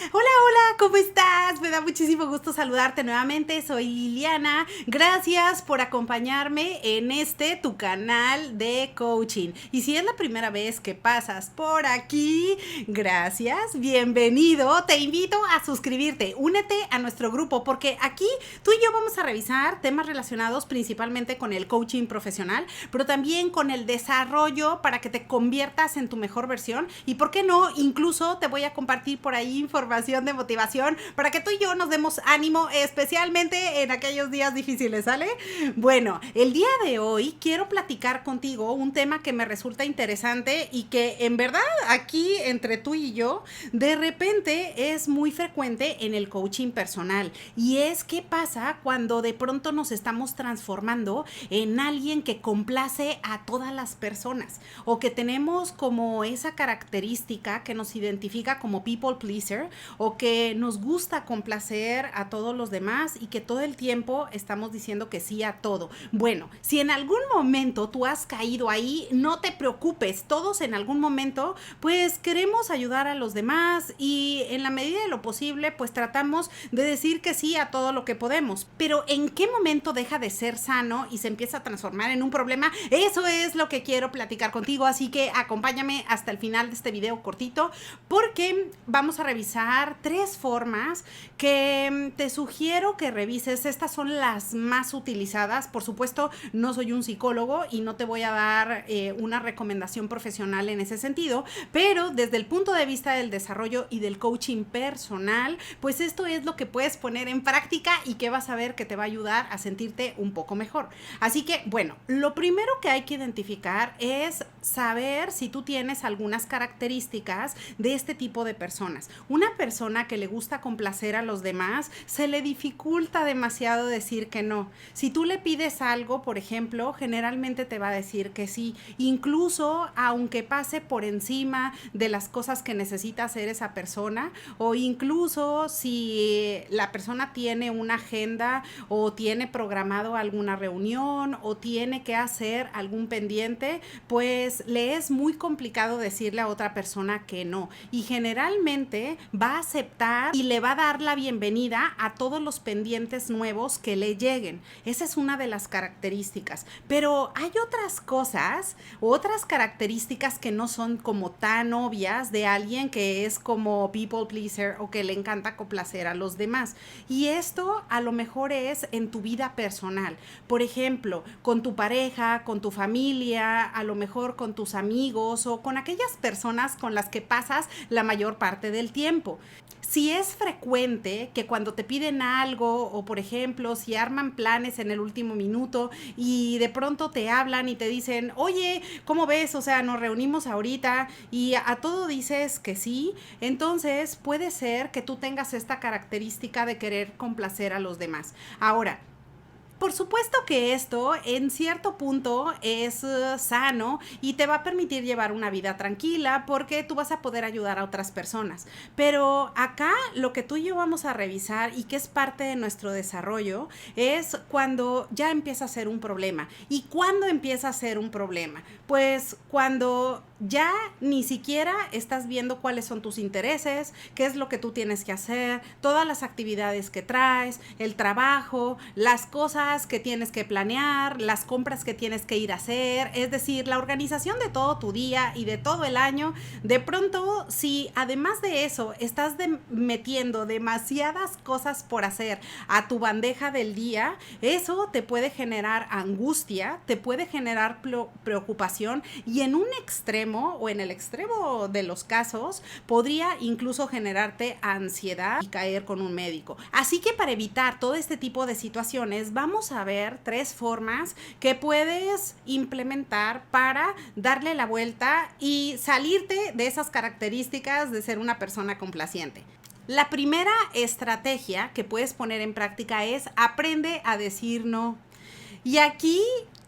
Hola, hola, ¿cómo estás? Me da muchísimo gusto saludarte nuevamente. Soy Liliana. Gracias por acompañarme en tu canal de coaching. Y si es la primera vez que pasas por aquí, gracias, bienvenido. Te invito a suscribirte, únete a nuestro grupo porque aquí tú y yo vamos a revisar temas relacionados principalmente con el coaching profesional, pero también con el desarrollo para que te conviertas en tu mejor versión y, ¿por qué no? Incluso te voy a compartir por ahí información de motivación para que tú y yo nos demos ánimo, especialmente en aquellos días difíciles, ¿sale? Bueno, el día de hoy quiero platicar contigo un tema que me resulta interesante y que en verdad aquí entre tú y yo de repente es muy frecuente en el coaching personal, y es qué pasa cuando de pronto nos estamos transformando en alguien que complace a todas las personas o que tenemos como esa característica que nos identifica como people pleaser o que nos gusta complacer a todos los demás y que todo el tiempo estamos diciendo que sí a todo. Bueno, si en algún momento tú has caído ahí, no te preocupes, todos en algún momento pues queremos ayudar a los demás y en la medida de lo posible pues tratamos de decir que sí a todo lo que podemos, pero ¿en qué momento deja de ser sano y se empieza a transformar en un problema? Eso es lo que quiero platicar contigo, así que acompáñame hasta el final de este video cortito porque vamos a revisar 3 formas que te sugiero que revises. Estas son las más utilizadas. Por supuesto, no soy un psicólogo y no te voy a dar una recomendación profesional en ese sentido, pero desde el punto de vista del desarrollo y del coaching personal, pues esto es lo que puedes poner en práctica y que vas a ver que te va a ayudar a sentirte un poco mejor. Así que, bueno, lo primero que hay que identificar es saber si tú tienes algunas características de este tipo de personas. Una persona que le gusta complacer a los demás, se le dificulta demasiado decir que no. Si tú le pides algo, por ejemplo, generalmente te va a decir que sí, incluso aunque pase por encima de las cosas que necesita hacer esa persona, o incluso si la persona tiene una agenda o tiene programado alguna reunión o tiene que hacer algún pendiente, pues le es muy complicado decirle a otra persona que no, y generalmente va a aceptar y le va a dar la bienvenida a todos los pendientes nuevos que le lleguen. Esa es una de las características, pero hay otras cosas, otras características que no son como tan obvias de alguien que es como people pleaser o que le encanta complacer a los demás, y esto a lo mejor es en tu vida personal, por ejemplo, con tu pareja, con tu familia, a lo mejor con tus amigos o con aquellas personas con las que pasas la mayor parte del tiempo. Si es frecuente que cuando te piden algo o, por ejemplo, si arman planes en el último minuto y de pronto te hablan y te dicen, oye, ¿cómo ves? O sea, nos reunimos ahorita, y a todo dices que sí, entonces puede ser que tú tengas esta característica de querer complacer a los demás. Ahora, por supuesto que esto en cierto punto es sano y te va a permitir llevar una vida tranquila porque tú vas a poder ayudar a otras personas. Pero acá lo que tú y yo vamos a revisar y que es parte de nuestro desarrollo es cuando ya empieza a ser un problema. ¿Y cuándo empieza a ser un problema? Pues cuando ya ni siquiera estás viendo cuáles son tus intereses, qué es lo que tú tienes que hacer, todas las actividades que traes, el trabajo, las cosas que tienes que planear, las compras que tienes que ir a hacer, es decir, la organización de todo tu día y de todo el año. De pronto, si además de eso estás metiendo demasiadas cosas por hacer a tu bandeja del día, eso te puede generar angustia, te puede generar preocupación, y en un extremo o en el extremo de los casos podría incluso generarte ansiedad y caer con un médico. Así que para evitar todo este tipo de situaciones vamos a ver 3 formas que puedes implementar para darle la vuelta y salirte de esas características de ser una persona complaciente. La primera estrategia que puedes poner en práctica es aprende a decir no. Y aquí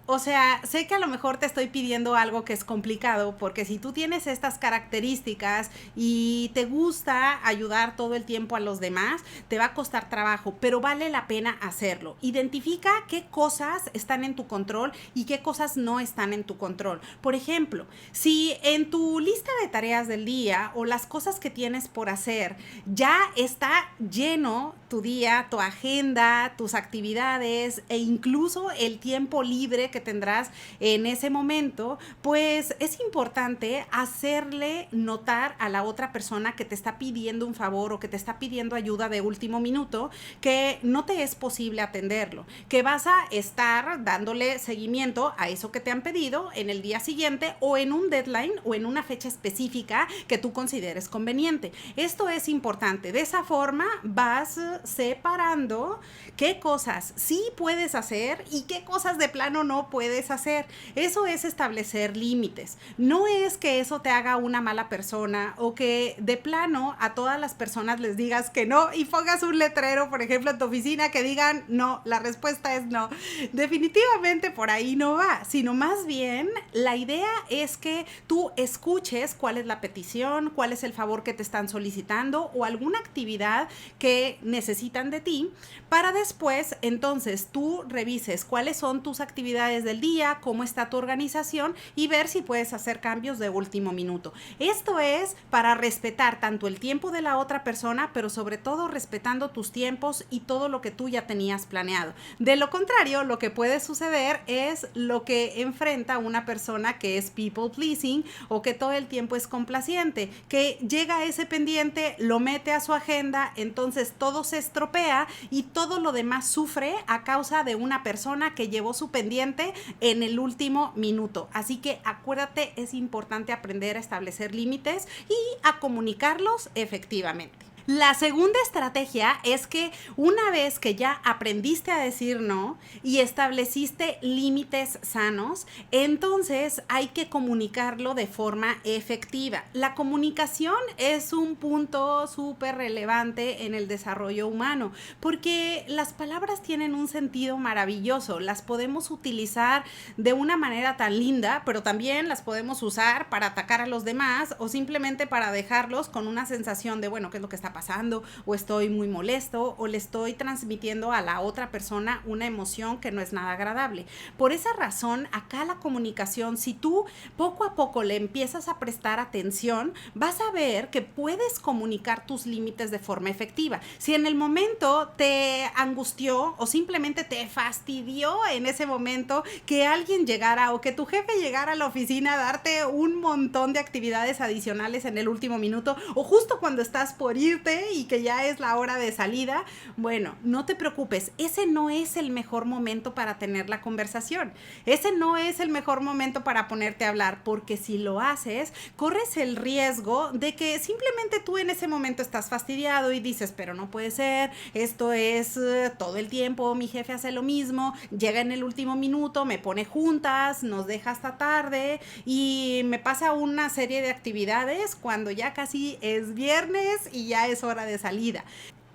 O sea, sé que a lo mejor te estoy pidiendo algo que es complicado, porque si tú tienes estas características y te gusta ayudar todo el tiempo a los demás, te va a costar trabajo, pero vale la pena hacerlo. Identifica qué cosas están en tu control y qué cosas no están en tu control. Por ejemplo, si en tu lista de tareas del día o las cosas que tienes por hacer ya está lleno tu día, tu agenda, tus actividades e incluso el tiempo libre que tendrás en ese momento, pues es importante hacerle notar a la otra persona que te está pidiendo un favor o que te está pidiendo ayuda de último minuto que no te es posible atenderlo, que vas a estar dándole seguimiento a eso que te han pedido en el día siguiente o en un deadline o en una fecha específica que tú consideres conveniente. Esto es importante. De esa forma vas separando qué cosas sí puedes hacer y qué cosas de plano no puedes hacer. Eso es establecer límites. No es que eso te haga una mala persona o que de plano a todas las personas les digas que no y pongas un letrero, por ejemplo, en tu oficina que digan no, la respuesta es no. Definitivamente por ahí no va, sino más bien la idea es que tú escuches cuál es la petición, cuál es el favor que te están solicitando o alguna actividad que necesitan de ti, para después entonces tú revises cuáles son tus actividades del día, cómo está tu organización y ver si puedes hacer cambios de último minuto. Esto es para respetar tanto el tiempo de la otra persona, pero sobre todo respetando tus tiempos y todo lo que tú ya tenías planeado. De lo contrario, lo que puede suceder es lo que enfrenta una persona que es people pleasing o que todo el tiempo es complaciente, que llega a ese pendiente, lo mete a su agenda, entonces todo se estropea y todo lo demás sufre a causa de una persona que llevó su pendiente en el último minuto. Así que acuérdate, es importante aprender a establecer límites y a comunicarlos efectivamente. La segunda estrategia es que una vez que ya aprendiste a decir no y estableciste límites sanos, entonces hay que comunicarlo de forma efectiva. La comunicación es un punto súper relevante en el desarrollo humano porque las palabras tienen un sentido maravilloso. Las podemos utilizar de una manera tan linda, pero también las podemos usar para atacar a los demás o simplemente para dejarlos con una sensación de, bueno, ¿qué es lo que está pasando? O estoy muy molesto o le estoy transmitiendo a la otra persona una emoción que no es nada agradable. Por esa razón, acá la comunicación, si tú poco a poco le empiezas a prestar atención, vas a ver que puedes comunicar tus límites de forma efectiva. Si en el momento te angustió o simplemente te fastidió en ese momento que alguien llegara o que tu jefe llegara a la oficina a darte un montón de actividades adicionales en el último minuto o justo cuando estás por irte y que ya es la hora de salida, bueno, no te preocupes, ese no es el mejor momento para tener la conversación, ese no es el mejor momento para ponerte a hablar, porque si lo haces, corres el riesgo de que simplemente tú en ese momento estás fastidiado y dices, pero no puede ser, esto es todo el tiempo, mi jefe hace lo mismo, llega en el último minuto, me pone juntas, nos deja hasta tarde y me pasa una serie de actividades cuando ya casi es viernes y ya es hora de salida.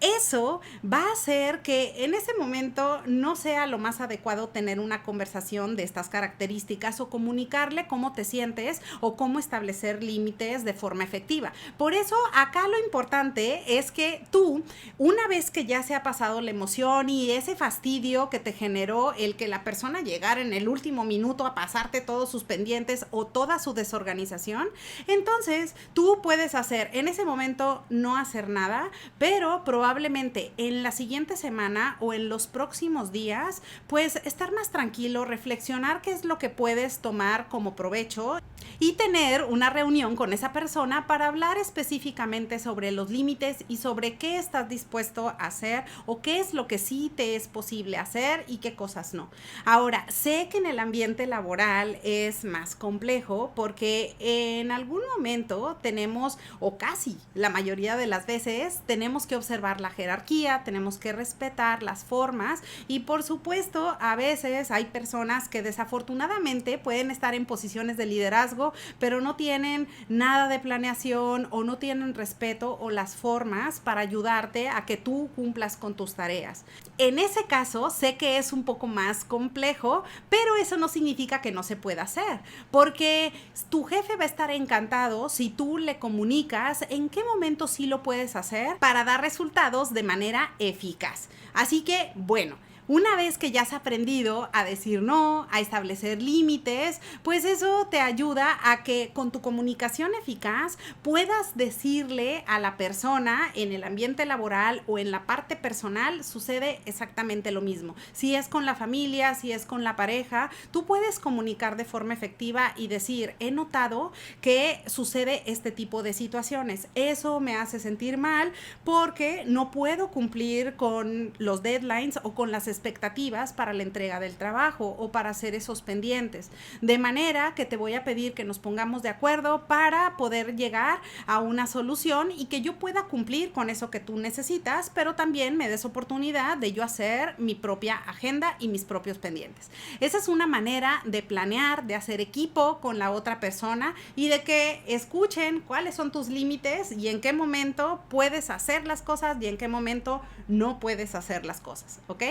Eso va a hacer que en ese momento no sea lo más adecuado tener una conversación de estas características o comunicarle cómo te sientes o cómo establecer límites de forma efectiva. Por eso acá lo importante es que tú, una vez que ya se ha pasado la emoción y ese fastidio que te generó el que la persona llegara en el último minuto a pasarte todos sus pendientes o toda su desorganización, entonces tú puedes hacer en ese momento no hacer nada, pero probablemente en la siguiente semana o en los próximos días, pues estar más tranquilo, reflexionar qué es lo que puedes tomar como provecho y tener una reunión con esa persona para hablar específicamente sobre los límites y sobre qué estás dispuesto a hacer o qué es lo que sí te es posible hacer y qué cosas no. Ahora, sé que en el ambiente laboral es más complejo porque en algún momento tenemos, o casi la mayoría de las veces, tenemos que observar respetar la jerarquía, tenemos que respetar las formas y por supuesto a veces hay personas que desafortunadamente pueden estar en posiciones de liderazgo, pero no tienen nada de planeación o no tienen respeto o las formas para ayudarte a que tú cumplas con tus tareas. En ese caso, sé que es un poco más complejo, pero eso no significa que no se pueda hacer, porque tu jefe va a estar encantado si tú le comunicas en qué momento sí lo puedes hacer para dar resultados de manera eficaz. Así que, bueno, una vez que ya has aprendido a decir no, a establecer límites, pues eso te ayuda a que con tu comunicación eficaz puedas decirle a la persona en el ambiente laboral o en la parte personal, sucede exactamente lo mismo. Si es con la familia, si es con la pareja, tú puedes comunicar de forma efectiva y decir, he notado que sucede este tipo de situaciones. Eso me hace sentir mal porque no puedo cumplir con los deadlines o con las expectativas para la entrega del trabajo o para hacer esos pendientes. De manera que te voy a pedir que nos pongamos de acuerdo para poder llegar a una solución y que yo pueda cumplir con eso que tú necesitas, pero también me des oportunidad de yo hacer mi propia agenda y mis propios pendientes. Esa es una manera de planear, de hacer equipo con la otra persona y de que escuchen cuáles son tus límites y en qué momento puedes hacer las cosas y en qué momento no puedes hacer las cosas, ¿ok?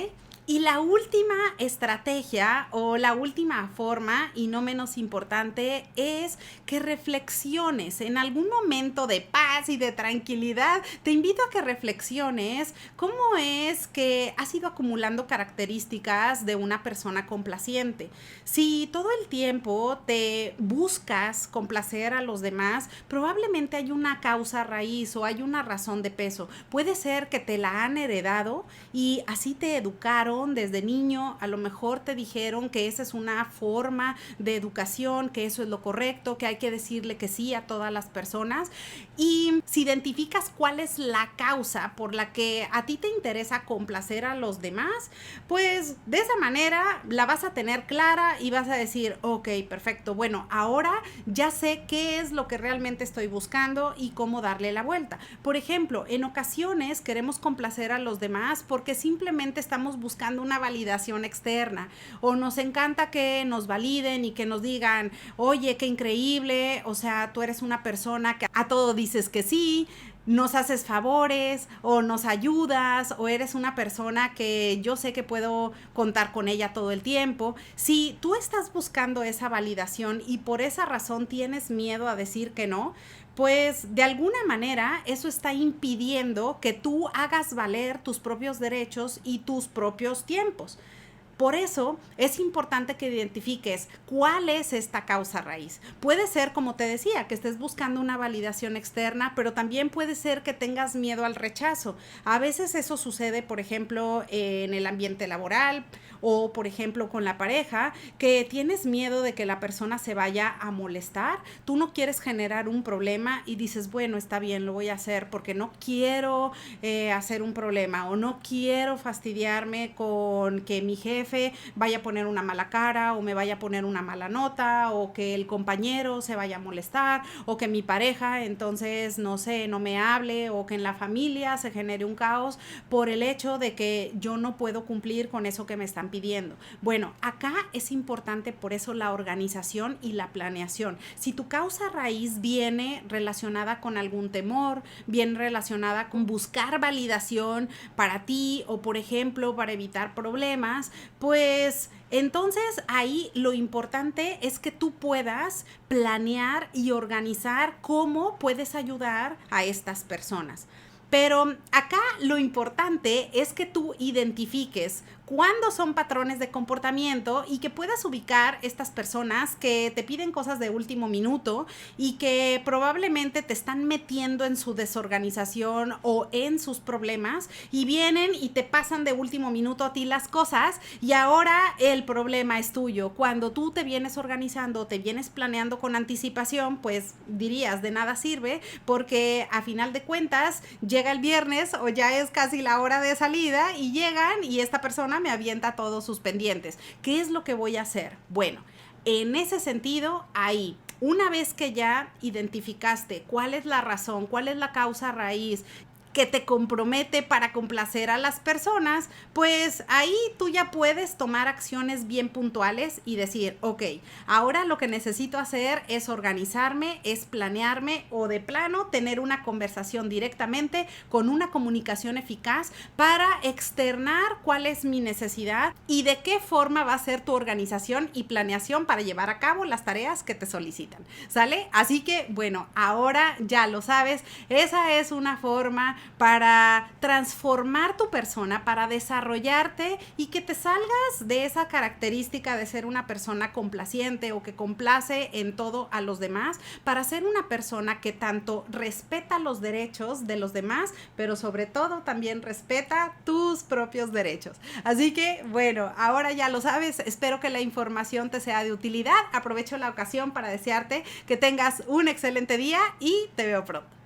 Y la última estrategia o la última forma, y no menos importante, es que reflexiones en algún momento de paz y de tranquilidad. Te invito a que reflexiones cómo es que has ido acumulando características de una persona complaciente. Si todo el tiempo te buscas complacer a los demás, probablemente hay una causa raíz o hay una razón de peso. Puede ser que te la han heredado y así te educaron desde niño, a lo mejor te dijeron que esa es una forma de educación, que eso es lo correcto, que hay que decirle que sí a todas las personas. Y si identificas cuál es la causa por la que a ti te interesa complacer a los demás, pues de esa manera la vas a tener clara y vas a decir, ok, perfecto, bueno, ahora ya sé qué es lo que realmente estoy buscando y cómo darle la vuelta. Por ejemplo, en ocasiones queremos complacer a los demás porque simplemente estamos buscando una validación externa o nos encanta que nos validen y que nos digan, oye, qué increíble, o sea, tú eres una persona que a todo dices que sí, nos haces favores o nos ayudas o eres una persona que yo sé que puedo contar con ella todo el tiempo. Si tú estás buscando esa validación y por esa razón tienes miedo a decir que no, pues de alguna manera eso está impidiendo que tú hagas valer tus propios derechos y tus propios tiempos. Por eso es importante que identifiques cuál es esta causa raíz. Puede ser, como te decía, que estés buscando una validación externa, pero también puede ser que tengas miedo al rechazo. A veces eso sucede, por ejemplo, en el ambiente laboral o, por ejemplo, con la pareja, que tienes miedo de que la persona se vaya a molestar. Tú no quieres generar un problema y dices, bueno, está bien, lo voy a hacer porque no quiero hacer un problema o no quiero fastidiarme con que mi jefe vaya a poner una mala cara o me vaya a poner una mala nota o que el compañero se vaya a molestar o que mi pareja entonces no sé, no me hable o que en la familia se genere un caos por el hecho de que yo no puedo cumplir con eso que me están pidiendo. Bueno, acá es importante por eso la organización y la planeación. Si tu causa raíz viene relacionada con algún temor, viene relacionada con buscar validación para ti o por ejemplo para evitar problemas, pues entonces ahí lo importante es que tú puedas planear y organizar cómo puedes ayudar a estas personas. Pero acá lo importante es que tú identifiques cuándo son patrones de comportamiento y que puedas ubicar estas personas que te piden cosas de último minuto y que probablemente te están metiendo en su desorganización o en sus problemas y vienen y te pasan de último minuto a ti las cosas y ahora el problema es tuyo. Cuando tú te vienes organizando, te vienes planeando con anticipación, pues dirías de nada sirve porque a final de cuentas llega el viernes o ya es casi la hora de salida y llegan y esta persona me avienta todos sus pendientes. ¿Qué es lo que voy a hacer? Bueno, en ese sentido, ahí, una vez que ya identificaste cuál es la razón, cuál es la causa raíz, que te compromete para complacer a las personas, pues ahí tú ya puedes tomar acciones bien puntuales y decir, ok, ahora lo que necesito hacer es organizarme, es planearme o de plano tener una conversación directamente con una comunicación eficaz para externar cuál es mi necesidad y de qué forma va a ser tu organización y planeación para llevar a cabo las tareas que te solicitan, ¿sale? Así que, bueno, ahora ya lo sabes, esa es una forma para transformar tu persona, para desarrollarte y que te salgas de esa característica de ser una persona complaciente o que complace en todo a los demás, para ser una persona que tanto respeta los derechos de los demás, pero sobre todo también respeta tus propios derechos. Así que, bueno, ahora ya lo sabes, espero que la información te sea de utilidad. Aprovecho la ocasión para desearte que tengas un excelente día y te veo pronto.